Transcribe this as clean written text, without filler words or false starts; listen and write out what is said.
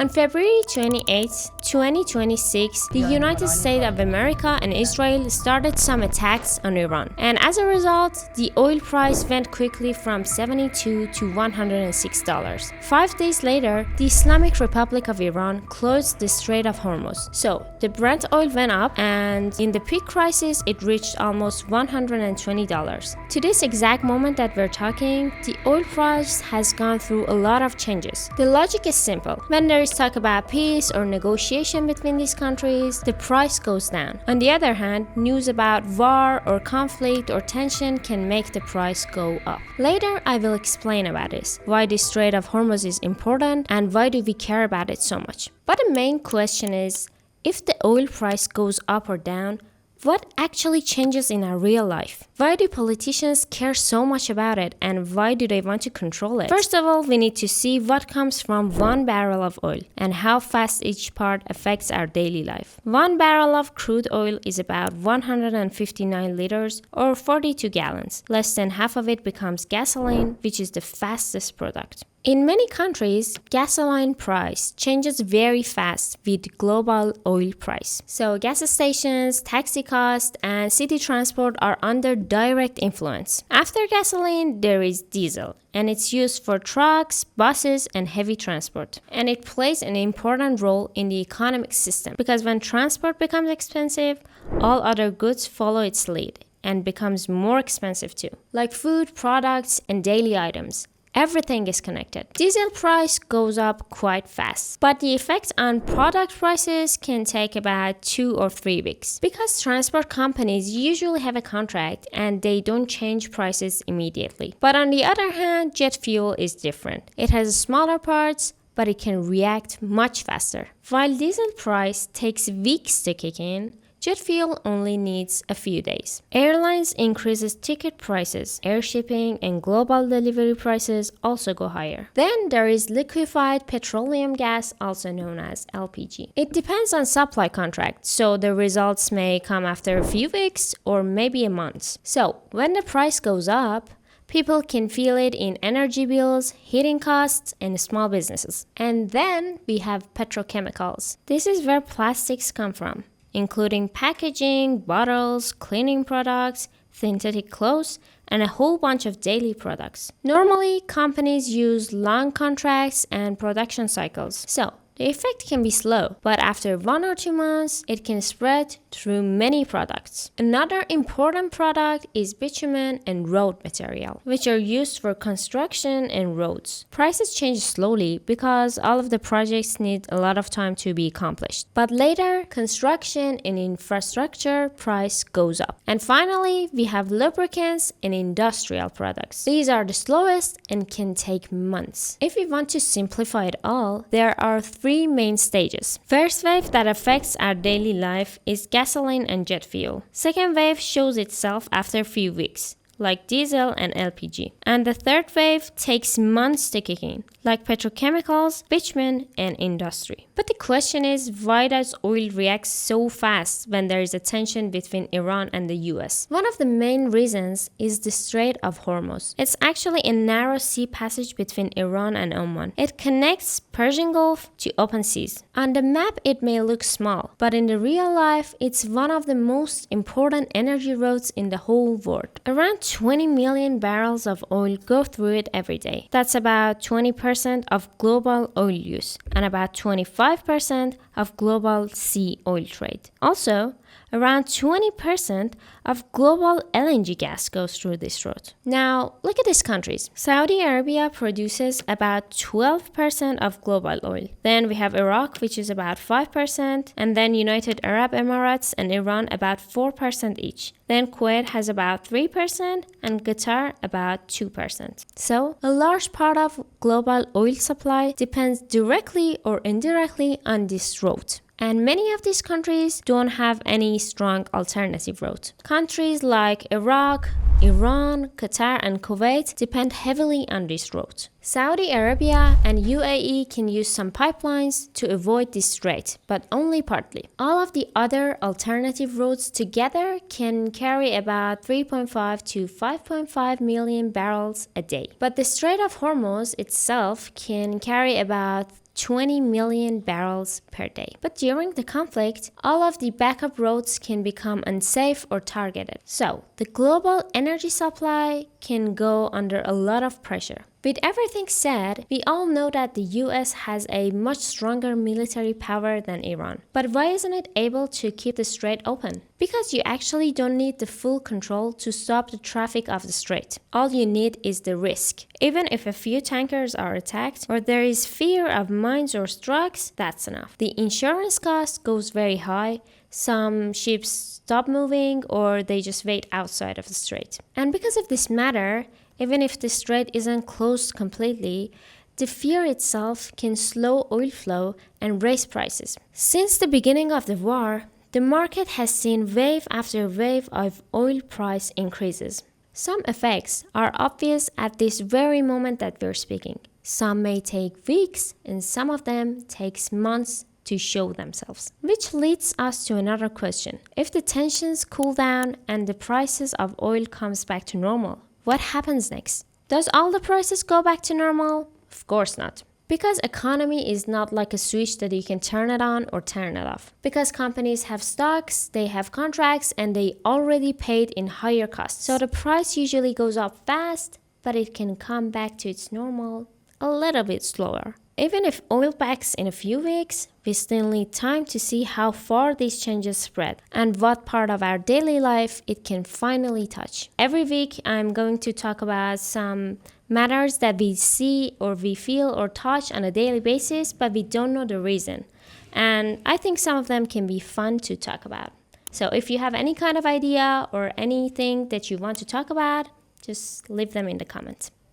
On February 28, 2026, the United States of America and Israel started some attacks on Iran. And as a result, the oil price went quickly from $72 to $106. 5 days later, the Islamic Republic of Iran closed the Strait of Hormuz. So, the Brent oil went up, and in the peak crisis, it reached almost $120. To this exact moment that we're talking, the oil price has gone through a lot of changes. The logic is simple. When there is talk about peace or negotiation between these countries, the price goes down. On the other hand, news about war or conflict or tension can make the price go up. Later, I will explain about this, why the Strait of Hormuz is important and why do we care about it so much. But the main question is, if the oil price goes up or down, what actually changes in our real life? Why do politicians care so much about it, and why do they want to control it? First of all, we need to see what comes from 1 barrel of oil and how fast each part affects our daily life. 1 barrel of crude oil is about 159 liters or 42 gallons. Less than half of it becomes gasoline, which is the fastest product. In many countries, gasoline price changes very fast with global oil price. So gas stations, taxi costs, and city transport are under direct influence. After gasoline, there is diesel, and it's used for trucks, buses, and heavy transport. And it plays an important role in the economic system because when transport becomes expensive, all other goods follow its lead and becomes more expensive too, like food, products, and daily items. Everything is connected. Diesel price goes up quite fast, but the effect on product prices can take about 2 or 3 weeks because transport companies usually have a contract and they don't change prices immediately. But on the other hand, jet fuel is different. It has smaller parts, but it can react much faster. While diesel price takes weeks to kick in, jet fuel only needs a few days. Airlines increases ticket prices, air shipping and global delivery prices also go higher. Then there is liquefied petroleum gas, also known as LPG. It depends on supply contract, so the results may come after a few weeks or maybe a month. So when the price goes up, people can feel it in energy bills, heating costs, and small businesses. And then we have petrochemicals. This is where plastics come from, including packaging, bottles, cleaning products, synthetic clothes, and a whole bunch of daily products. Normally, companies use long contracts and production cycles, so the effect can be slow, but after 1 or 2 months, it can spread through many products. Another important product is bitumen and road material, which are used for construction and roads. Prices change slowly because all of the projects need a lot of time to be accomplished. But later, construction and infrastructure price goes up. And finally, we have lubricants and industrial products. These are the slowest and can take months. If we want to simplify it all, there are 3 main stages. First wave that affects our daily life is gasoline and jet fuel. Second wave shows itself after a few weeks, like diesel and LPG. And the third wave takes months to kick in, like petrochemicals, bitumen, and industry. But the question is, why does oil react so fast when there is a tension between Iran and the US? One of the main reasons is the Strait of Hormuz. It's actually a narrow sea passage between Iran and Oman. It connects Persian Gulf to open seas. On the map, it may look small, but in the real life, it's one of the most important energy routes in the whole world. Around 20 million barrels of oil go through it every day. That's about 20% of global oil use and about 25% of global sea oil trade. Also, around 20% of global LNG gas goes through this route. Now, look at these countries. Saudi Arabia produces about 12% of global oil. Then we have Iraq, which is about 5%, and then United Arab Emirates and Iran about 4% each. Then Kuwait has about 3% and Qatar about 2%. So, a large part of global oil supply depends directly or indirectly on this route. And many of these countries don't have any strong alternative route. Countries like Iraq, Iran, Qatar, and Kuwait depend heavily on this route. Saudi Arabia and UAE can use some pipelines to avoid this strait, but only partly. All of the other alternative routes together can carry about 3.5 to 5.5 million barrels a day. But the Strait of Hormuz itself can carry about 20 million barrels per day. But during the conflict, all of the backup routes can become unsafe or targeted. So, the global energy supply can go under a lot of pressure. With everything said, we all know that the US has a much stronger military power than Iran. But why isn't it able to keep the strait open? Because you actually don't need the full control to stop the traffic of the strait. All you need is the risk. Even if a few tankers are attacked or there is fear of mines or strikes, that's enough. The insurance cost goes very high. Some ships stop moving or they just wait outside of the strait. And because of this matter, even if the strait isn't closed completely, the fear itself can slow oil flow and raise prices. Since the beginning of the war, the market has seen wave after wave of oil price increases. Some effects are obvious at this very moment that we're speaking. Some may take weeks and some of them takes months to show themselves. Which leads us to another question. If the tensions cool down and the prices of oil comes back to normal, what happens next? Does all the prices go back to normal? Of course not. Because economy is not like a switch that you can turn it on or turn it off. Because companies have stocks, they have contracts, and they already paid in higher costs. So the price usually goes up fast, but it can come back to its normal a little bit slower. Even if oil backs in a few weeks, we still need time to see how far these changes spread and what part of our daily life it can finally touch. Every week, I'm going to talk about some matters that we see or we feel or touch on a daily basis, but we don't know the reason. And I think some of them can be fun to talk about. So if you have any kind of idea or anything that you want to talk about, just leave them in the comments.